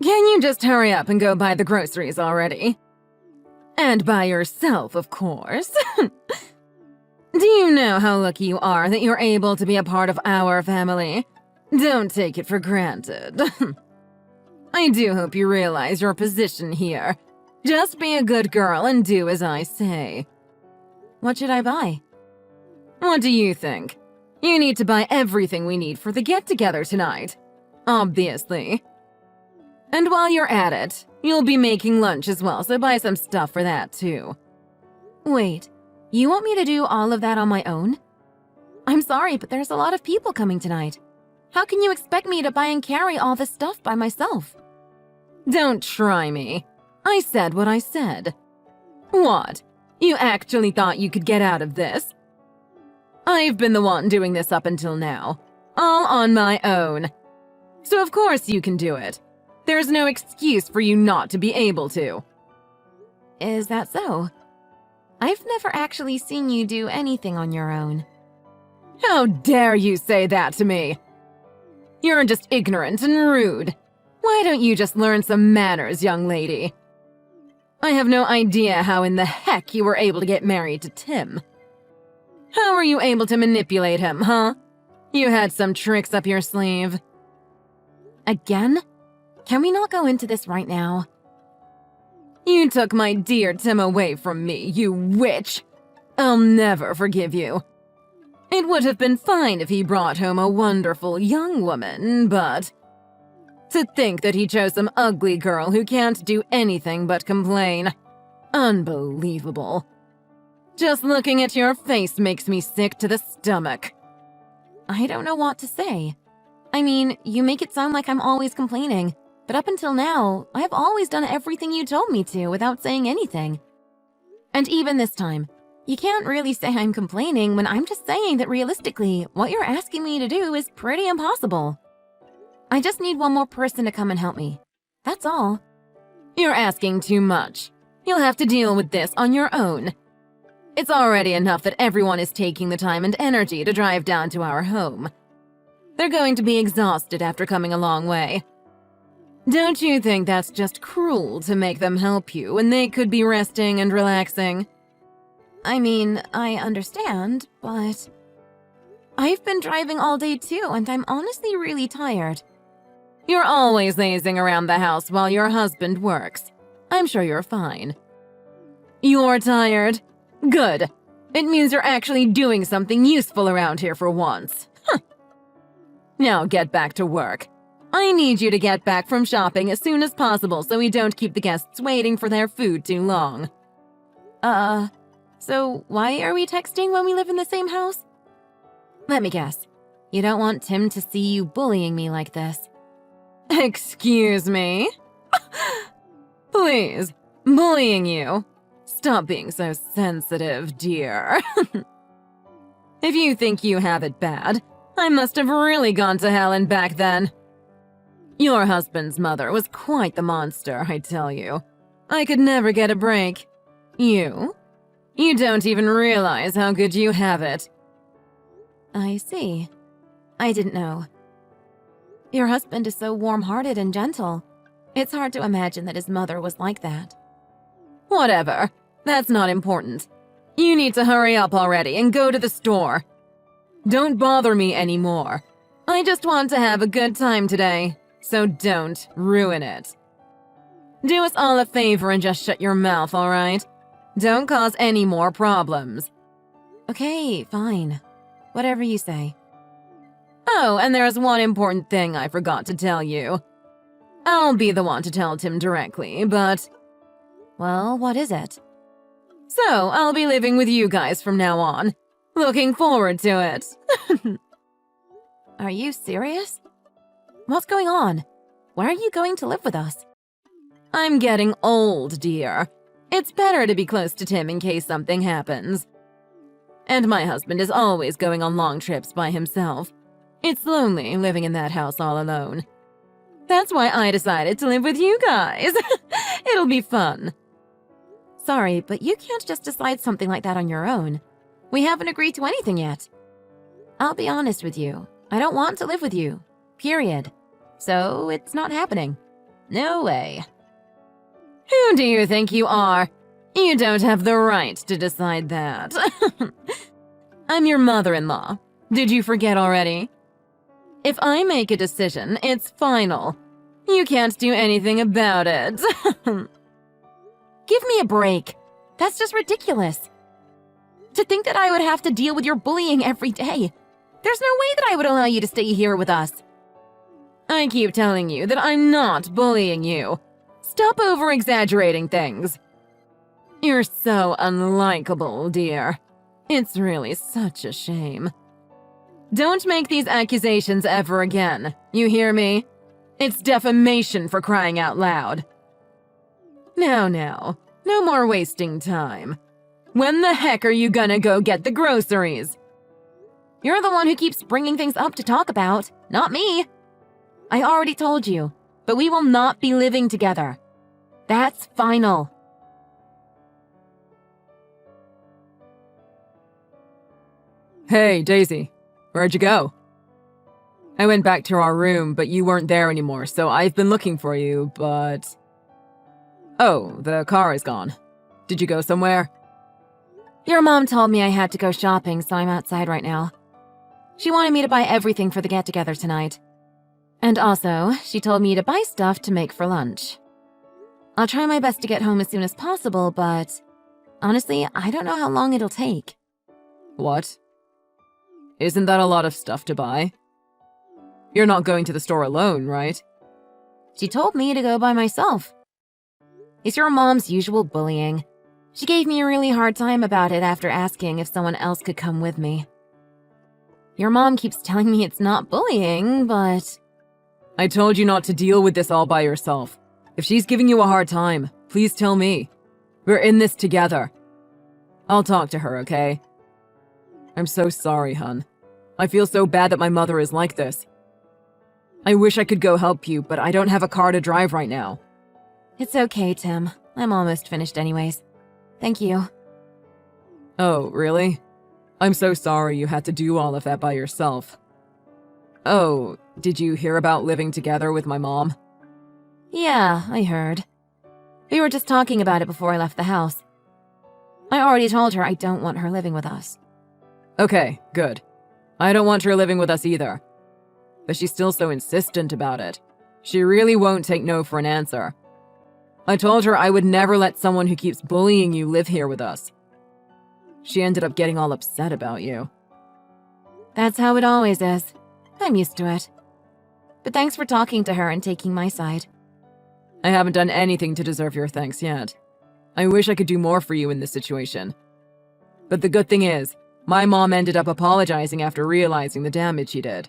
Can you just hurry up and go buy the groceries already? And by yourself, of course. Do you know how lucky you are that you're able to be a part of our family? Don't take it for granted. I do hope you realize your position here. Just be a good girl and do as I say. What should I buy? What do you think? You need to buy everything we need for the get-together tonight. Obviously. And while you're at it, you'll be making lunch as well, so buy some stuff for that too. Wait, you want me to do all of that on my own? I'm sorry, but there's a lot of people coming tonight. How can you expect me to buy and carry all this stuff by myself? Don't try me. I said what I said. What? You actually thought you could get out of this? I've been the one doing this up until now. All on my own. So of course you can do it. There's no excuse for you not to be able to. Is that so? I've never actually seen you do anything on your own. How dare you say that to me? You're just ignorant and rude. Why don't you just learn some manners, young lady? I have no idea how in the heck you were able to get married to Tim. How were you able to manipulate him, huh? You had some tricks up your sleeve. Again? Can we not go into this right now? You took my dear Tim away from me, you witch! I'll never forgive you. It would have been fine if he brought home a wonderful young woman, but... to think that he chose some ugly girl who can't do anything but complain. Unbelievable. Just looking at your face makes me sick to the stomach. I don't know what to say. I mean, you make it sound like I'm always complaining, but up until now, I've always done everything you told me to without saying anything. And even this time, you can't really say I'm complaining when I'm just saying that realistically, what you're asking me to do is pretty impossible. I just need one more person to come and help me. That's all. You're asking too much. You'll have to deal with this on your own. It's already enough that everyone is taking the time and energy to drive down to our home. They're going to be exhausted after coming a long way. Don't you think that's just cruel to make them help you when they could be resting and relaxing? I mean, I understand, but... I've been driving all day too, and I'm honestly really tired. You're always lazing around the house while your husband works. I'm sure you're fine. You're tired? Good. It means you're actually doing something useful around here for once. Huh. Now get back to work. I need you to get back from shopping as soon as possible so we don't keep the guests waiting for their food too long. So why are we texting when we live in the same house? Let me guess. You don't want Tim to see you bullying me like this. Excuse me? Please, bullying you? Stop being so sensitive, dear. If you think you have it bad, I must have really gone to hell and back then. Your husband's mother was quite the monster, I tell you. I could never get a break. You? You don't even realize how good you have it. I see. I didn't know. Your husband is so warm-hearted and gentle. It's hard to imagine that his mother was like that. Whatever. That's not important. You need to hurry up already and go to the store. Don't bother me anymore. I just want to have a good time today, so don't ruin it. Do us all a favor and just shut your mouth, all right? Don't cause any more problems. Okay, fine. Whatever you say. Oh, and there's one important thing I forgot to tell you. I'll be the one to tell Tim directly, but... Well, what is it? So, I'll be living with you guys from now on. Looking forward to it. Are you serious? What's going on? Why are you going to live with us? I'm getting old, dear. It's better to be close to Tim in case something happens. And my husband is always going on long trips by himself. It's lonely living in that house all alone. That's why I decided to live with you guys. It'll be fun. Sorry, but you can't just decide something like that on your own. We haven't agreed to anything yet. I'll be honest with you. I don't want to live with you. Period. So, it's not happening. No way. Who do you think you are? You don't have the right to decide that. I'm your mother-in-law. Did you forget already? If I make a decision, it's final. You can't do anything about it. Give me a break. That's just ridiculous. To think that I would have to deal with your bullying every day. There's no way that I would allow you to stay here with us. I keep telling you that I'm not bullying you. Stop over-exaggerating things. You're so unlikable, dear. It's really such a shame. Don't make these accusations ever again. You hear me? It's defamation for crying out loud. Now, no more wasting time. When the heck are you gonna go get the groceries? You're the one who keeps bringing things up to talk about, not me. I already told you, but we will not be living together. That's final. Hey, Daisy. Where'd you go? I went back to our room, but you weren't there anymore, so I've been looking for you, but... Oh, the car is gone. Did you go somewhere? Your mom told me I had to go shopping, so I'm outside right now. She wanted me to buy everything for the get-together tonight. And also, she told me to buy stuff to make for lunch. I'll try my best to get home as soon as possible, but... honestly, I don't know how long it'll take. What? Isn't that a lot of stuff to buy? You're not going to the store alone, right? She told me to go by myself. It's your mom's usual bullying. She gave me a really hard time about it after asking if someone else could come with me. Your mom keeps telling me it's not bullying, but... I told you not to deal with this all by yourself. If she's giving you a hard time, please tell me. We're in this together. I'll talk to her, okay? I'm so sorry, hun. I feel so bad that my mother is like this. I wish I could go help you, but I don't have a car to drive right now. It's okay, Tim. I'm almost finished anyways. Thank you. Oh, really? I'm so sorry you had to do all of that by yourself. Oh, did you hear about living together with my mom? Yeah, I heard. We were just talking about it before I left the house. I already told her I don't want her living with us. Okay, good. I don't want her living with us either. But she's still so insistent about it. She really won't take no for an answer. I told her I would never let someone who keeps bullying you live here with us. She ended up getting all upset about you. That's how it always is. I'm used to it. But thanks for talking to her and taking my side. I haven't done anything to deserve your thanks yet. I wish I could do more for you in this situation. But the good thing is, my mom ended up apologizing after realizing the damage she did.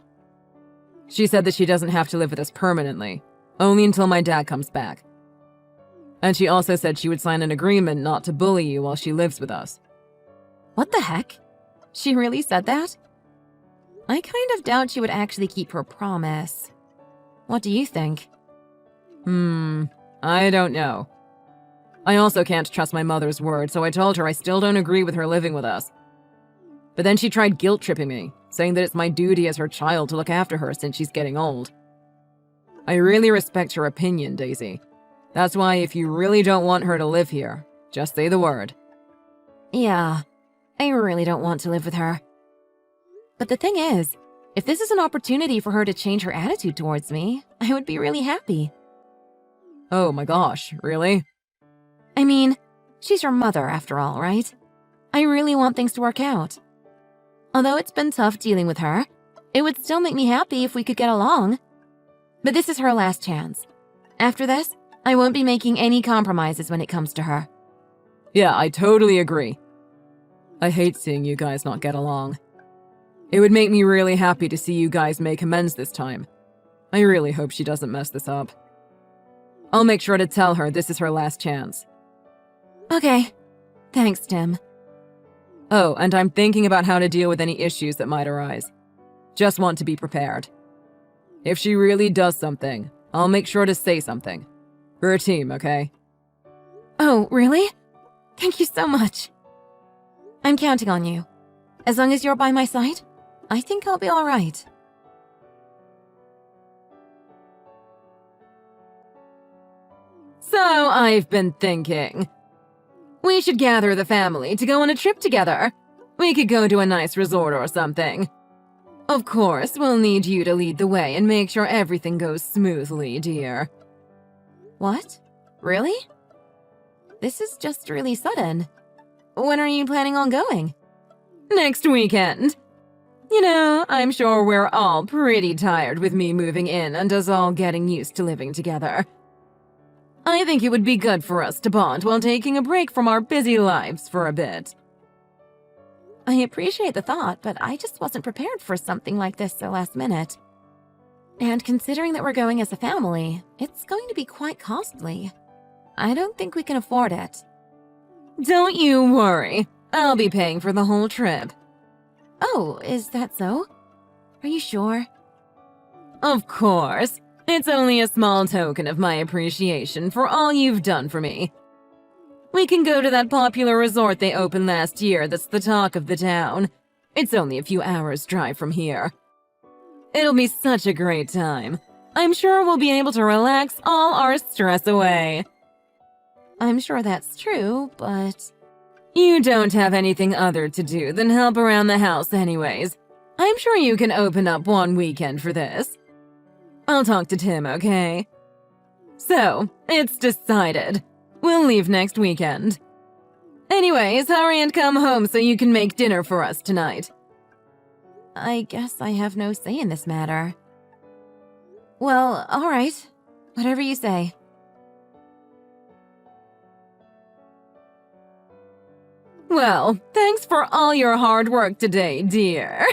She said that she doesn't have to live with us permanently, only until my dad comes back. And she also said she would sign an agreement not to bully you while she lives with us. What the heck? She really said that? I kind of doubt she would actually keep her promise. What do you think? I don't know. I also can't trust my mother's word, so I told her I still don't agree with her living with us. But then she tried guilt-tripping me, saying that it's my duty as her child to look after her since she's getting old. I really respect her opinion, Daisy. That's why if you really don't want her to live here, just say the word. Yeah, I really don't want to live with her. But the thing is, if this is an opportunity for her to change her attitude towards me, I would be really happy. Oh my gosh, really? I mean, she's your mother after all, right? I really want things to work out. Although it's been tough dealing with her, it would still make me happy if we could get along. But this is her last chance. After this, I won't be making any compromises when it comes to her. Yeah, I totally agree. I hate seeing you guys not get along. It would make me really happy to see you guys make amends this time. I really hope she doesn't mess this up. I'll make sure to tell her this is her last chance. Okay. Thanks, Tim. Oh, and I'm thinking about how to deal with any issues that might arise. Just want to be prepared. If she really does something, I'll make sure to say something. We're a team, okay? Oh, really? Thank you so much. I'm counting on you. As long as you're by my side, I think I'll be all right. So I've been thinking. We should gather the family to go on a trip together. We could go to a nice resort or something. Of course, we'll need you to lead the way and make sure everything goes smoothly, dear. What? Really? This is just really sudden. When are you planning on going? Next weekend. You know, I'm sure we're all pretty tired with me moving in and us all getting used to living together. I think it would be good for us to bond while taking a break from our busy lives for a bit. I appreciate the thought, but I just wasn't prepared for something like this so last minute. And considering that we're going as a family, it's going to be quite costly. I don't think we can afford it. Don't you worry. I'll be paying for the whole trip. Oh, is that so? Are you sure? Of course. It's only a small token of my appreciation for all you've done for me. We can go to that popular resort they opened last year that's the talk of the town. It's only a few hours' drive from here. It'll be such a great time. I'm sure we'll be able to relax all our stress away. I'm sure that's true, but... You don't have anything other to do than help around the house anyways. I'm sure you can open up one weekend for this. I'll talk to Tim, okay? So, it's decided. We'll leave next weekend. Anyways, hurry and come home so you can make dinner for us tonight. I guess I have no say in this matter. Well, alright. Whatever you say. Well, thanks for all your hard work today, dear.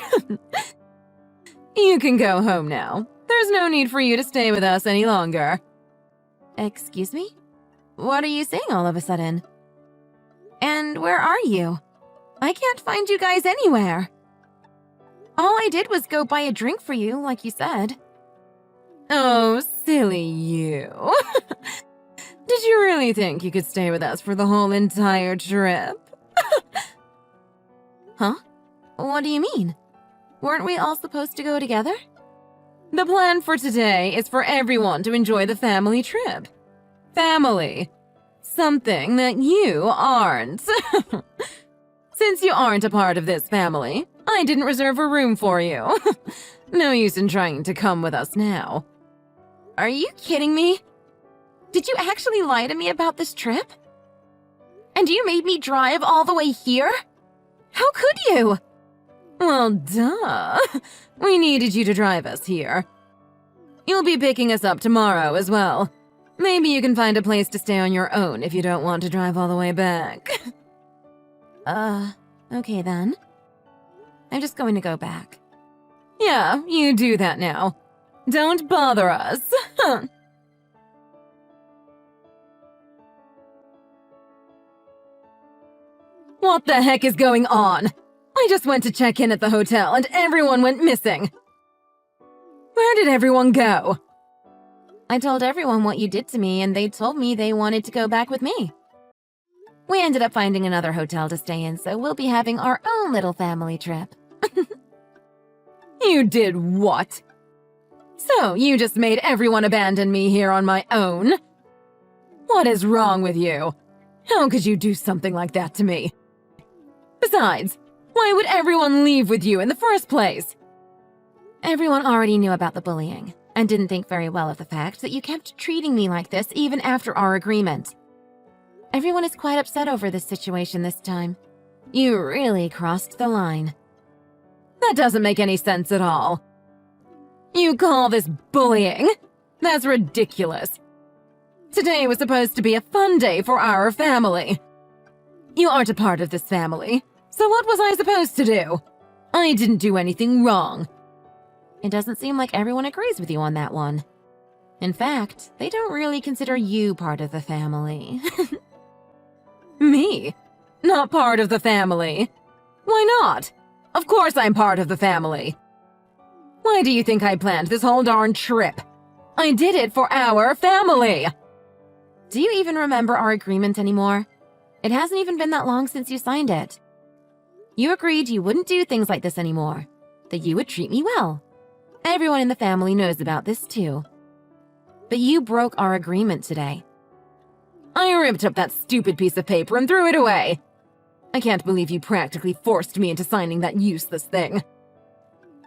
You can go home now. There's no need for you to stay with us any longer. Excuse me? What are you saying all of a sudden? And where are you? I can't find you guys anywhere. All I did was go buy a drink for you, like you said. Oh, silly you. Did you really think you could stay with us for the whole entire trip? Huh? What do you mean? Weren't we all supposed to go together? The plan for today is for everyone to enjoy the family trip. Family. Something that you aren't. Since you aren't a part of this family, I didn't reserve a room for you. No use in trying to come with us now. Are you kidding me? Did you actually lie to me about this trip? And you made me drive all the way here? How could you? Well, duh. We needed you to drive us here. You'll be picking us up tomorrow as well. Maybe you can find a place to stay on your own if you don't want to drive all the way back. Okay then. I'm just going to go back. Yeah, you do that now. Don't bother us. What the heck is going on? I just went to check in at the hotel and everyone went missing. Where did everyone go? I told everyone what you did to me and they told me they wanted to go back with me. We ended up finding another hotel to stay in, so we'll be having our own little family trip. You did what? So you just made everyone abandon me here on my own? What is wrong with you? How could you do something like that to me? Besides, why would everyone leave with you in the first place? Everyone already knew about the bullying, and didn't think very well of the fact that you kept treating me like this even after our agreement. Everyone is quite upset over this situation this time. You really crossed the line. That doesn't make any sense at all. You call this bullying? That's ridiculous. Today was supposed to be a fun day for our family. You aren't a part of this family, so what was I supposed to do? I didn't do anything wrong. It doesn't seem like everyone agrees with you on that one. In fact, they don't really consider you part of the family. Me? Not part of the family? Why not? Of course I'm part of the family. Why do you think I planned this whole darn trip? I did it for our family. Do you even remember our agreement anymore? It hasn't even been that long since you signed it. You agreed you wouldn't do things like this anymore, that you would treat me well. Everyone in the family knows about this too. But you broke our agreement today. I ripped up that stupid piece of paper and threw it away. I can't believe you practically forced me into signing that useless thing.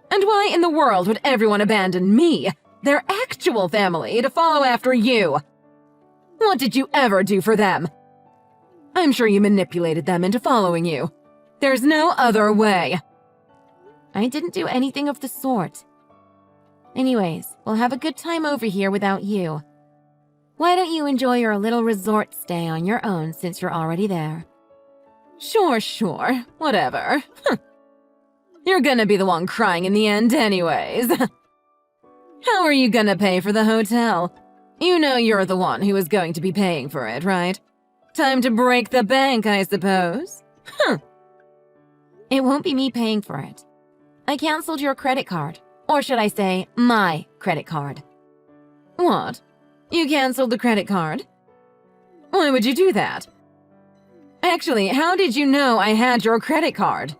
And why in the world would everyone abandon me, their actual family, to follow after you? What did you ever do for them? I'm sure you manipulated them into following you. There's no other way. I didn't do anything of the sort. Anyways, we'll have a good time over here without you. Why don't you enjoy your little resort stay on your own since you're already there? Sure, whatever. You're gonna be the one crying in the end anyways. How are you gonna pay for the hotel? You know you're the one who is going to be paying for it, right? Time to break the bank, I suppose. It won't be me paying for it. I canceled your credit card. Or should I say, my credit card. What? You canceled the credit card? Why would you do that? Actually, how did you know I had your credit card?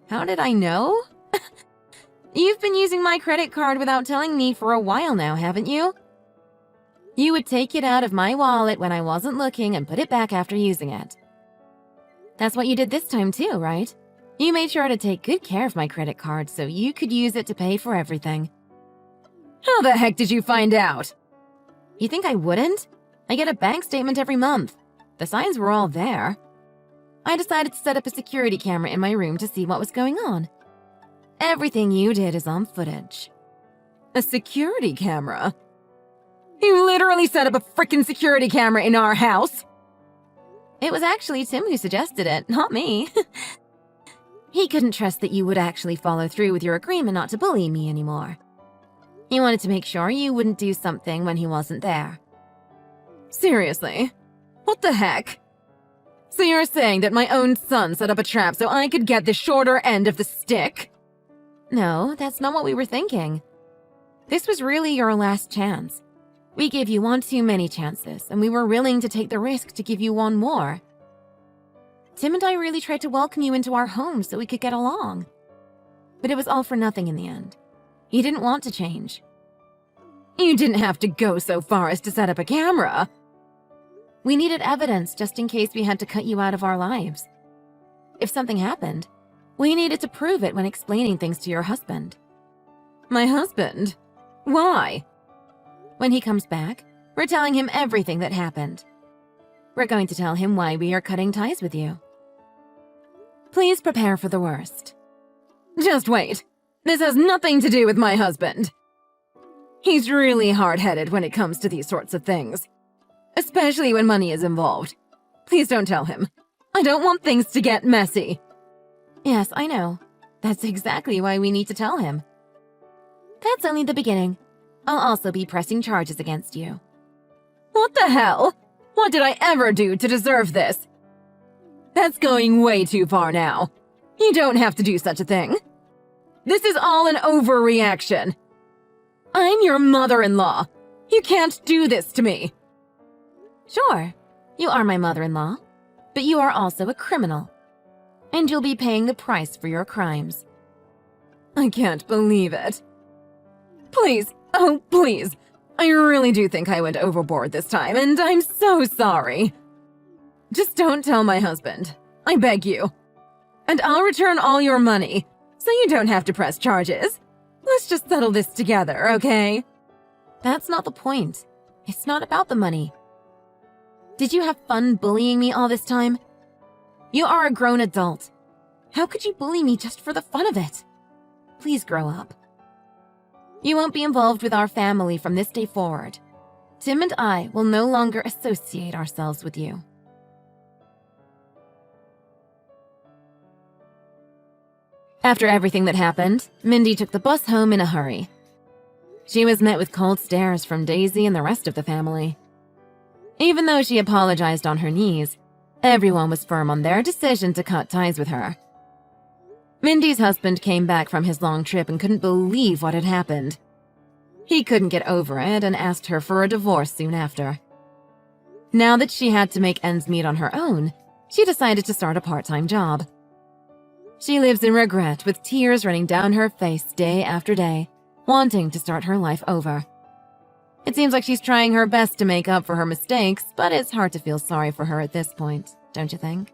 How did I know? You've been using my credit card without telling me for a while now, haven't you? You would take it out of my wallet when I wasn't looking and put it back after using it. That's what you did this time too, right? You made sure to take good care of my credit card so you could use it to pay for everything. How the heck did you find out? You think I wouldn't? I get a bank statement every month. The signs were all there. I decided to set up a security camera in my room to see what was going on. Everything you did is on footage. A security camera? You literally set up a frickin' security camera in our house? It was actually Tim who suggested it, not me. He couldn't trust that you would actually follow through with your agreement not to bully me anymore. He wanted to make sure you wouldn't do something when he wasn't there. Seriously? What the heck? So you're saying that my own son set up a trap so I could get the shorter end of the stick? No, that's not what we were thinking. This was really your last chance. We gave you one too many chances, and we were willing to take the risk to give you one more. Tim and I really tried to welcome you into our home so we could get along. But it was all for nothing in the end. You didn't want to change. You didn't have to go so far as to set up a camera. We needed evidence just in case we had to cut you out of our lives. If something happened, we needed to prove it when explaining things to your husband. My husband? Why? When he comes back, we're telling him everything that happened. We're going to tell him why we are cutting ties with you. Please prepare for the worst. Just wait. This has nothing to do with my husband. He's really hard-headed when it comes to these sorts of things. Especially when money is involved. Please don't tell him. I don't want things to get messy. Yes, I know. That's exactly why we need to tell him. That's only the beginning. I'll also be pressing charges against you. What the hell? What did I ever do to deserve this? That's going way too far now. You don't have to do such a thing. This is all an overreaction. I'm your mother-in-law. You can't do this to me. Sure, you are my mother-in-law, but you are also a criminal. And you'll be paying the price for your crimes. I can't believe it. Please, oh please. I really do think I went overboard this time, and I'm so sorry. Just don't tell my husband. I beg you. And I'll return all your money, so you don't have to press charges. Let's just settle this together, okay? That's not the point. It's not about the money. Did you have fun bullying me all this time? You are a grown adult. How could you bully me just for the fun of it? Please grow up. You won't be involved with our family from this day forward. Tim and I will no longer associate ourselves with you. After everything that happened, Mindy took the bus home in a hurry. She was met with cold stares from Daisy and the rest of the family. Even though she apologized on her knees, everyone was firm on their decision to cut ties with her. Mindy's husband came back from his long trip and couldn't believe what had happened. He couldn't get over it and asked her for a divorce soon after. Now that she had to make ends meet on her own, she decided to start a part-time job. She lives in regret with tears running down her face day after day, wanting to start her life over. It seems like she's trying her best to make up for her mistakes, but it's hard to feel sorry for her at this point, don't you think?